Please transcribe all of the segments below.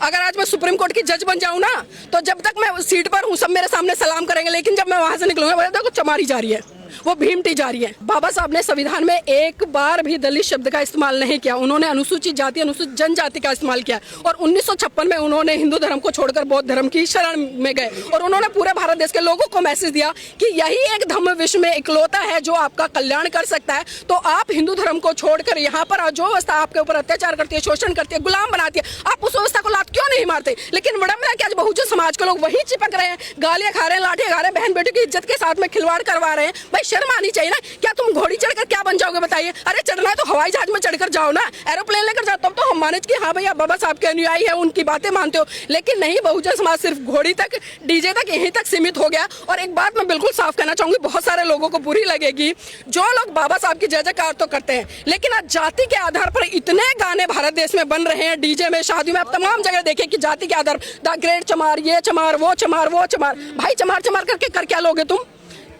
अगर आज मैं सुप्रीम कोर्ट की जज बन जाऊं ना, तो जब तक मैं उस सीट पर हूं सब मेरे सामने सलाम करेंगे, लेकिन जब मैं वहां से निकलूंगा देखो चमारी जा रही है, वो भीमटी जा रही है। बाबा साहब ने संविधान में एक बार भी दलित शब्द का इस्तेमाल नहीं किया। उन्होंने अनुसूचित जाति अनुसूचित जनजाति का इस्तेमाल किया और 1956 में उन्होंने हिंदू धर्म को छोड़कर बौद्ध धर्म की शरण में गए और उन्होंने पूरे भारत देश के लोगों को मैसेज दिया कि यही एक धर्म विश्व में इकलौता है जो आपका कल्याण कर सकता है। तो आप हिंदू धर्म को छोड़कर यहाँ पर जो व्यवस्था आपके ऊपर अत्याचार करती है, शोषण करती है, गुलाम बनाती है, आप उस व्यवस्था को लात क्यों नहीं मारते? लेकिन विडंबना कि आज बहुजन समाज के लोग वही चिपक रहे हैं, गालियां खा रहे हैं, लाठियां खा रहे हैं, बहन बेटी की इज्जत के साथ में खिलवाड़ करवा रहे हैं। भाई शर्म आनी चाहिए ना। क्या तुम घोड़ी चढ़कर क्या बन जाओगे बताइए? अरे चढ़ना है तो हवाई जहाज में चढ़कर जाओ ना, एरोप्लेन लेकर जाओ, तब तो हम माने कि हाँ भैया बाबा साहब के अनुयायी है, उनकी बातें मानते हो। लेकिन नहीं, बहुजन समाज सिर्फ घोड़ी तक, डीजे तक, यहीं तक सीमित हो गया। और एक बात मैं बिल्कुल साफ कहना चाहूंगी, बहुत सारे लोगों को बुरी लगेगी, जो लोग बाबा साहब की जय जयकार तो करते हैं, लेकिन आज जाति के आधार पर इतने गाने भारत देश में बन रहे हैं, डीजे में, शादी में, आप तमाम जगह देखें कि जाति के आधार द ग्रेट चमार, ये चमार, वो चमार, वो चमार। भाई चमार चमार करके कर क्या लोगे तुम?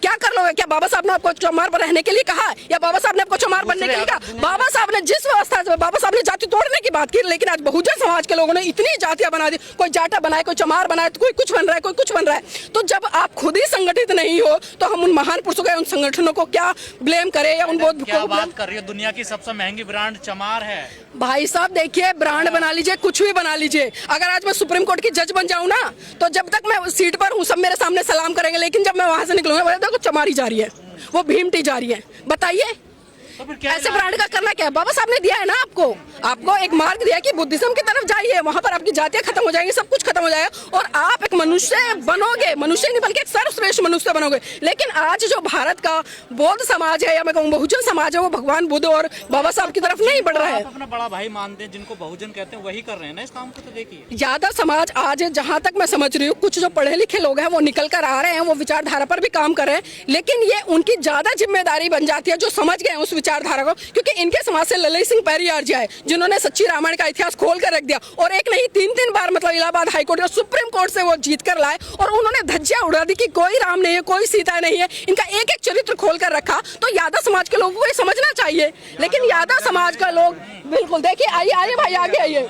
क्या कर लोगे? क्या बाबा साहब ने आपको चमार पर रहने के लिए कहा या बाबा साहब ने आपको चमार बनने के लिए कहा? बाबा साहब ने जिस व्यवस्था से, बाबा साहब ने जाति तोड़ने की बात की, लेकिन आज बहुजन समाज के लोगों ने इतनी जातियां बना दी, कोई जाटा बनाए, कोई चमार बनाए, तो कोई कुछ बन रहा है, कोई कुछ बन रहा है। तो जब आप खुद ही संगठित नहीं हो तो हम उन महान पुरुषों के, उन संगठनों को क्या ब्लेम करें या उन बहुत क्या बात कर रही है? दुनिया की सबसे महंगी ब्रांड चमार है। भाई साहब देखिए, ब्रांड बना लीजिए, कुछ भी बना लीजिए, अगर आज मैं सुप्रीम कोर्ट की जज बन जाऊं ना, तो जब तक मैं उस सीट पर हूं सब मेरे सामने सलाम करेंगे, लेकिन जब मैं वहां से निकलूंगा देखो चमारी जा रही है, वो भीमटी जा रही है। बताइए तो ऐसे ब्रांड का करना क्या है? बाबा साहब ने दिया है ना आपको एक मार्ग दिया कि बुद्धिज्म की तरफ जाइए, वहां पर आपकी जातियां खत्म हो जाएंगी, सब कुछ खत्म हो जाएगा और आप एक मनुष्य बनोगे, मनुष्य नहीं बल्कि एक सर्वश्रेष्ठ मनुष्य बनोगे। लेकिन आज जो भारत का बौद्ध समाज है या मैं कहूँ बहुजन समाज है, वो भगवान बुद्ध और बाबा साहब की तरफ नहीं बढ़ रहा है। अपना बड़ा भाई मानते हैं, जिनको बहुजन कहते हैं, वही कर रहे हैं ना इस काम को। तो देखिए यादव समाज आज, जहां तक मैं समझ रही हूँ, कुछ जो पढ़े लिखे लोग हैं वो निकल कर आ रहे हैं, वो विचारधारा पर भी काम कर रहे हैं, लेकिन ये उनकी ज्यादा जिम्मेदारी बन जाती है जो समझ गए उस विचारधारा को, क्योंकि इनके समाज से ललित सिंह पेरियार जी आए जिन्होंने सच्ची रामायण का इतिहास खोल कर रख दिया और एक नहीं तीन बार मतलब इलाहाबाद हाईकोर्ट और सुप्रीम कोर्ट से वो जीत कर लाए और उन्होंने धज्जियां उड़ा दी कि कोई राम नहीं है, कोई सीता नहीं है, इनका एक एक चरित्र खोल कर रखा। तो यादव समाज के लोगों को ये समझना चाहिए, लेकिन यादव समाज का लोग बिल्कुल, देखिए आइए भाई आगे आइए।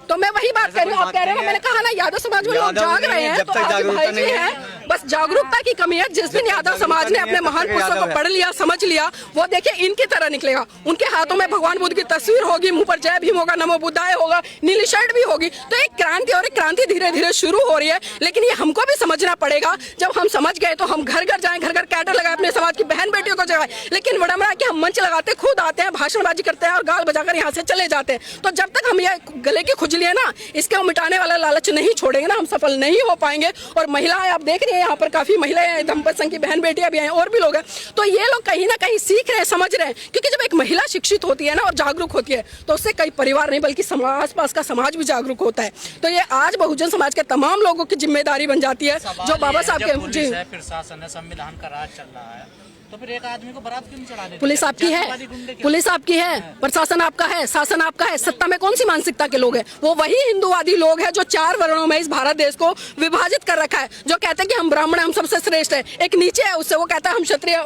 तो मैं वही बात कर रही हूँ, आप कह रहे हैं ना, मैंने कहा ना यादव समाज में लोग जाग रहे हैं, तो आज भाई जी हैं, बस जागरूकता की कमी है। जिस दिन यादव समाज ने अपने महान पुरुषों को पढ़ लिया, समझ लिया, वो देखिए इनकी तरह निकलेगा। उनके हाथों में भगवान बुद्ध की तस्वीर होगी, मुंह पर जय भीम होगा, नमो बुद्धाय होगा, नीली शर्ट भी होगी। तो एक क्रांति और एक क्रांति धीरे धीरे शुरू हो रही है, लेकिन ये हमको भी समझना पड़ेगा। जब हम समझ गए तो हम घर घर जाएं, घर घर कैडर लगाए, अपने समाज की बहन बेटियों को जगाए। लेकिन विडंबना कि हम मंच लगाते, खुद आते हैं, भाषणबाजी करते हैं और गाल बजाकर यहाँ से चले जाते हैं। तो जब तक हम ये गले की खुजली है ना, इसके मिटाने वाला लालच नहीं छोड़ेंगे ना, हम सफल नहीं हो पाएंगे। और महिलाएं आप देख रही हैं, यहाँ पर काफी महिलाएं, दंपति संघ की बहन बेटियां भी हैं और भी लोग हैं। तो ये लोग कहीं ना कहीं सीख रहे हैं, समझ रहे हैं, क्योंकि जब एक महिला शिक्षित होती है ना और जागरूक होती है तो उससे कई परिवार नहीं बल्कि आस पास का समाज भी जागरूक होता है। तो ये आज बहुजन समाज के तमाम लोगों की जिम्मेदारी बन जाती है जो बाबा साहब के। जी, फिर शासन है, संविधान का राज चल रहा है, तो फिर एक आदमी को बारात क्यों चढ़ा देते? पुलिस आपकी है, पुलिस आपकी है, प्रशासन आपका है, शासन आपका है, सत्ता में कौन सी मानसिकता के लोग हैं? वो वही हिंदूवादी लोग हैं जो 4 वर्णों में इस भारत देश को विभाजित कर रखा है, जो कहते हैं कि हम ब्राह्मण हैं, हम सबसे श्रेष्ठ हैं। एक नीचे है उससे, वो कहता है हम क्षत्रिय,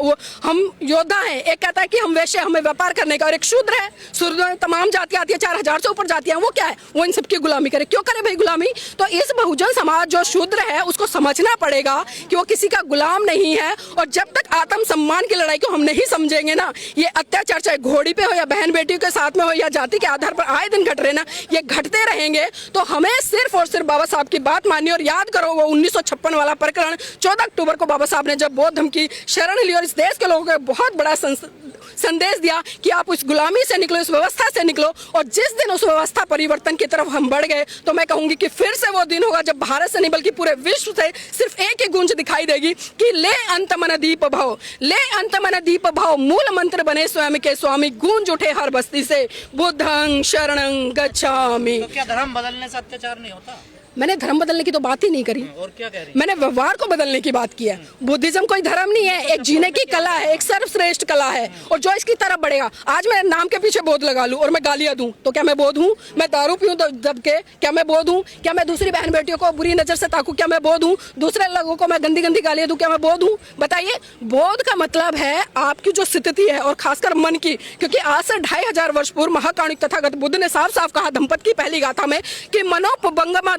हम योद्धा हैं। एक कहता है कि हम वैश्य, हमें व्यापार करने का। और एक शूद्र है, शूद्र में तमाम जातियां आती है, 4000 से ऊपर जातियां, वो क्या है? वो इन सबकी गुलामी करे। क्यों करे भाई गुलामी? तो इस बहुजन समाज जो शूद्र है उसको समझना पड़ेगा कि वो किसी का गुलाम नहीं है। और जब तक आत्म सम्मान की लड़ाई को हम नहीं समझेंगे ना, ये अत्याचार चाहे घोड़ी पे हो या बहन बेटियों के साथ में हो या जाति के आधार पर आए दिन घट रहे ना, ये घटते रहेंगे। तो हमें सिर्फ और सिर्फ बाबा साहब की बात माननी। और याद करो वो 1956 वाला प्रकरण, 14 अक्टूबर को बाबा साहब ने जब बौद्ध धर्म की शरण ली और इस देश के लोगों को बहुत बड़ा संदेश दिया कि आप उस गुलामी से निकलो, इस व्यवस्था से निकलो। और जिस दिन उस व्यवस्था परिवर्तन की तरफ हम बढ़ गए, तो मैं कहूंगी कि फिर से वो दिन होगा जब भारत से नहीं बल्कि पूरे विश्व से सिर्फ एक ही गूंज दिखाई देगी कि ले अंत मन दीप भाव, ले अंत मन दीप भाव, मूल मंत्र बने स्वयं के स्वामी, गूंज उठे हर बस्ती से बुद्धं शरणं गच्छामि। तो क्या धर्म बदलने से अत्याचार नहीं होता? मैंने धर्म बदलने की तो बात ही नहीं करी। और क्या कह रही? मैंने व्यवहार को बदलने की बात की है। बुद्धिज्म कोई धर्म नहीं है, एक जीने की कला है, एक सर्वश्रेष्ठ कला है, और जो इसकी तरफ बढ़ेगा। आज मैं नाम के पीछे बोध लगा लूं और मैं गालियां दूं तो क्या मैं बोध हूं? मैं दारू पीऊं तो दब के क्या मैं बोध हूं? क्या मैं दूसरी बहन बेटियों को बुरी नजर से ताकूं क्या मैं बोध हूं? दूसरे लोगों को मैं गंदी गंदी गालियां दूं क्या मैं बोध हूं? बताइए। बोध का मतलब है आपकी जो स्थिति है, और खासकर मन की, क्योंकि आज से 2500 वर्ष पूर्व महाकाणिक तथागत बुद्ध ने साफ साफ कहा धम्पत की पहली गाथा में कि मनोपुबंगमा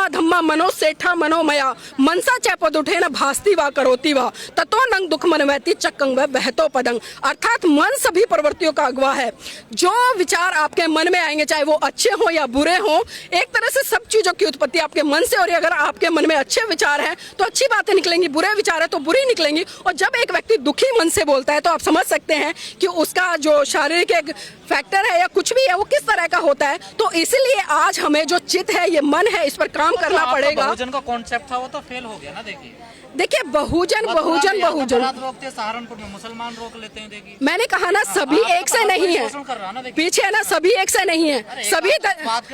धम्मा मनोसेठा मनोमया मनसा चैपद उठे न भास्ती वा करोती वा ततो नंग दुख मनवैती चक्कंग व बहतो पदंग। अर्थात मन सभी प्रवृत्तियों का अगवा है। जो विचार आपके मन में आएंगे, चाहे वो अच्छे हो या बुरे हो, एक तरह से सब चीजों की उत्पत्ति आपके मन से, और अगर आपके मन में अच्छे विचार हैं तो अच्छी बातें निकलेंगी, बुरे विचार है तो बुरी निकलेंगी। और जब एक व्यक्ति दुखी मन से बोलता है तो आप समझ सकते हैं कि उसका जो शारीरिक एक फैक्टर है या कुछ भी है वो किस तरह का होता है। तो इसीलिए आज हमें जो चित्त है, ये मन है, इस पर काम करना पड़ेगा। बहुजन का कॉन्सेप्ट था वो तो फेल हो गया ना। देखिए बहुजन रोकते सहारनपुर में मुसलमान रोक लेते हैं। देखिए मैंने कहा ना, सभी एक से नहीं है, पीछे है ना, सभी एक से नहीं है, सभी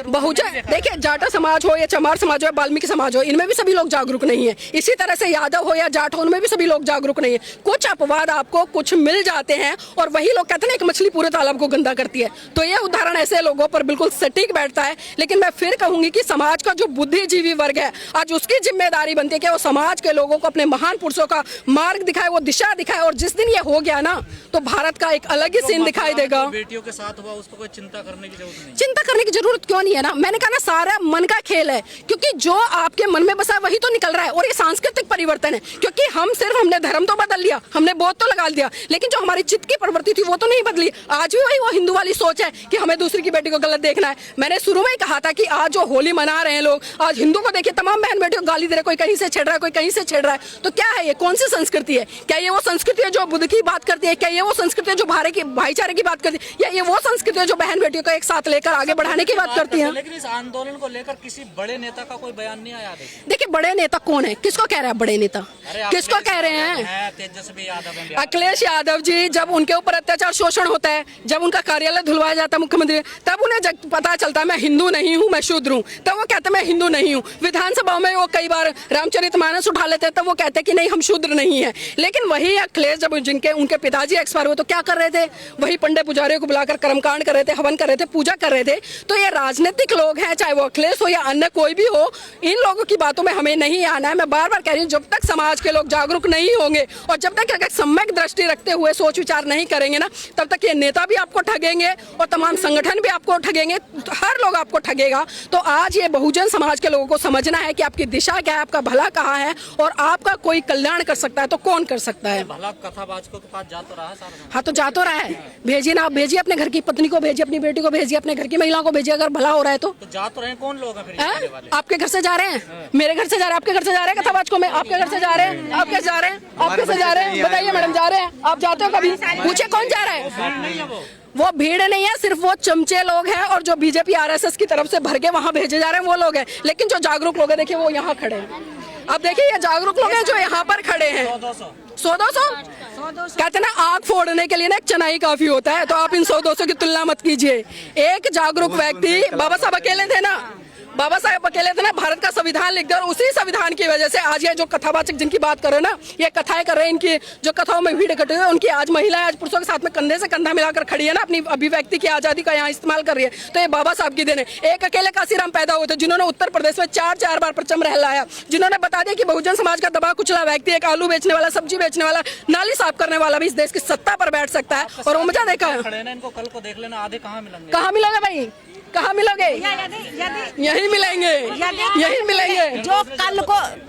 बहुजन। देखिए जाटा समाज हो या चमार समाज हो, वाल्मीकि समाज हो, इनमें भी सभी लोग जागरूक नहीं है। इसी तरह से यादव हो या जाट हो, उनमें भी सभी लोग जागरूक नहीं है। कुछ अपवाद आपको कुछ मिल जाते हैं, और वही लोग कहते हैं एक मछली पूरे तालाब को गंदा करती है। तो ये उदाहरण ऐसे लोगों पर बिल्कुल सटीक बैठता है। लेकिन मैं फिर कहूंगी कि समाज का जो बुद्धिजीवी वर्ग है, आज उसकी जिम्मेदारी बनती है कि वो समाज के लोगों को अपने महान पुरुषों का मार्ग दिखाए, वो दिशा दिखाए। और जिस दिन ये हो गया ना, तो भारत का एक अलग ही सीन दिखाई देगा। बेटियों के साथ हुआ, उसको कोई चिंता करने की जरूरत नहीं। चिंता करने की जरूरत क्यों नहीं है ना? मैंने कहा ना, सारा मन का खेल है, क्योंकि जो आपके मन में बसा वही तो निकल रहा है। और ये सांस्कृतिक परिवर्तन है, क्योंकि हमने धर्म तो बदल लिया, हमने बोध तो लगा दिया, लेकिन जो हमारी चित्त की प्रवृत्ति थी वो तो नहीं बदली। आज भी वही वो हिंदू वाली सोच है कि हमें दूसरी की बेटी को गलत देखना है। मैंने शुरू में ही कहा था कि आज जो होली मना रहे हैं लोग, आज हिंदू को देखिए तमाम बहन बेटियों को गाली दे रहे, कोई कहीं से छेड़ रहा है, कोई कहीं से छेड़ रहा है। तो क्या है ये? कौन सी संस्कृति है? क्या ये वो संस्कृति है जो बुद्ध की बात करती है? क्या ये वो संस्कृति है जो भाईचारे की बात करती है? या ये वो संस्कृति है जो बहन बेटियों को एक साथ लेकर आगे बढ़ाने की बात करती है? लेकिन इस आंदोलन को लेकर किसी बड़े नेता का कोई बयान नहीं आया। देखिए बड़े नेता कौन है? किसको कह रहे हैं बड़े नेता? किसको कह रहे हैं? तेजस्वी यादव, अखिलेश यादव जी। जब उनके ऊपर अत्याचार शोषण होता है, जब उनका कार्यालय धुलवाया जाता है मुख्यमंत्री, तब उन्हें जब पता चलता है मैं हिंदू नहीं हूँ, मैं शूद्र हूँ, तब वो कहते हैं मैं हिंदू नहीं हूँ। विधानसभा में वो कई बार रामचरितमानस उठा लेते हैं, तब वो कहते हैं कि नहीं हम शूद्र नहीं है। लेकिन वही अखिलेश जब उनके पिताजी एक्सपायर हुए तो क्या कर रहे थे? वही पंडित पुजारियों को बुलाकर कर्मकांड कर रहे थे, हवन कर रहे थे, पूजा कर रहे थे। तो ये राजनीतिक लोग हैं, चाहे वो अखिलेश हो या अन्य कोई भी हो, इन लोगों की बातों में हमें नहीं आना है। मैं बार बार कह रही हूँ, जब तक समाज के लोग जागरूक नहीं होंगे और जब तक एक सम्यक दृष्टि रखते हुए सोच विचार नहीं करेंगे ना, तब तक ये नेता भी आपको ठगेंगे और तमाम संगठन भी आपको ठगेंगे, हर लोग आपको ठगेगा। तो आज ये बहुजन समाज के लोगों को समझना है कि आपकी दिशा क्या है, आपका भला कहाँ है, और आपका कोई कल्याण कर सकता है तो कौन कर सकता है? भला कथावाचकों के पास जा तो रहा है सारा। हाँ तो जा तो रहा है, भेजिए ना, आप भेजिए अपने घर की पत्नी को, भेजिए अपनी बेटी को, भेजिए अपने घर की महिलाओं को, भेजिए अगर भला हो रहा है तो। जा तो रहे हैं, कौन लोग हैं फिर? आपके घर से जा रहे हैं, मेरे घर से जा रहे हैं, आपके घर से जा रहे हैं कथावाचकों में, आपके घर से जा रहे हैं, आपके जा रहे हैं, आपके से जा रहे हैं। बताइए मैडम, जा रहे हैं? आप जाते हो कभी? पूछे कौन जा रहा है? वो भीड़ नहीं है, सिर्फ वो चमचे लोग हैं, और जो बीजेपी आरएसएस की तरफ से भर के वहाँ भेजे जा रहे हैं वो लोग हैं। लेकिन जो जागरूक लोग हैं, देखिए वो यहाँ खड़े हैं। अब देखिए ये जागरूक लोग हैं जो यहाँ पर खड़े हैं। 100-200 कहते ना, आग फोड़ने के लिए ना एक चनाई काफी होता है। तो आप इन 100-200 की तुलना मत कीजिए। एक जागरूक व्यक्ति, बाबा साहब अकेले थे ना, बाबा साहब अकेले थे ना, भारत का संविधान लिख दिया, और उसी संविधान की वजह से आज ये जो कथावाचक जिनकी बात कर रहे हैं ना, ये कथाएं कर रहे हैं, इनकी जो कथाओं में भीड़ इकट्ठी है, उनकी आज महिलाएं आज पुरुषों के साथ में कंधे से कंधा मिलाकर खड़ी है ना, अपनी अभिव्यक्ति की आजादी का यहाँ इस्तेमाल कर रही है। तो ये बाबा साहब की देन है। एक अकेले काशीराम पैदा हुए थे जिन्होंने उत्तर प्रदेश में 4 बार परचम लहराया, जिन्होंने बता दिया कि बहुजन समाज का दबा कुचला व्यक्ति, एक आलू बेचने वाला, सब्जी बेचने वाला, नाली साफ करने वाला भी इस देश की सत्ता पर बैठ सकता है। और वो मजा देखा है। इनको कल को देख लेना, आधे कहाँ मिलेंगे? कहाँ मिलोगे भाई? कहाँ मिलोगे? यही मिलेंगे, यही मिलेंगे। जो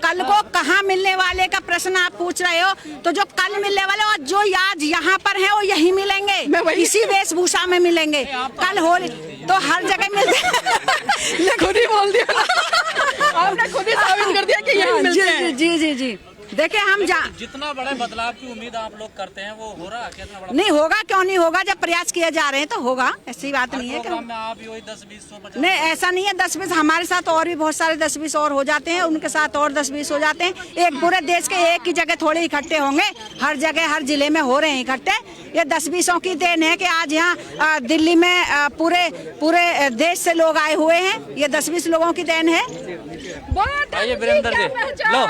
कल को कहाँ मिलने वाले का प्रश्न आप पूछ रहे हो, तो जो कल मिलने वाले और जो आज यहाँ पर है वो यही मिलेंगे, इसी वेशभूषा में मिलेंगे। कल होली तो हर जगह मिलते। ये खुद ही बोल दिया, आपने खुद ही साबित कर दिया कि यही मिलते हैं। जी जी जी देखिए हम जितना बड़ा बदलाव की उम्मीद आप लोग करते हैं वो हो रहा है? कितना बड़ा नहीं होगा, क्यों नहीं होगा, जब प्रयास किए जा रहे हैं तो होगा, ऐसी बात नहीं है। प्रोग्राम में आप भी वही 10-20 नहीं ऐसा नहीं है, 10-20 हमारे साथ और भी बहुत सारे 10-20 और हो जाते हैं, उनके साथ और 10-20 हो जाते हैं। एक पूरे देश के एक ही जगह थोड़े इकट्ठे होंगे, हर जगह हर जिले में हो रहे हैं इकट्ठे। ये 10-20 की देन है कि आज यहाँ दिल्ली में पूरे देश से लोग आए हुए हैं, ये 10-20 लोगों की देन है। आइए वीरेंद्र जी, लो।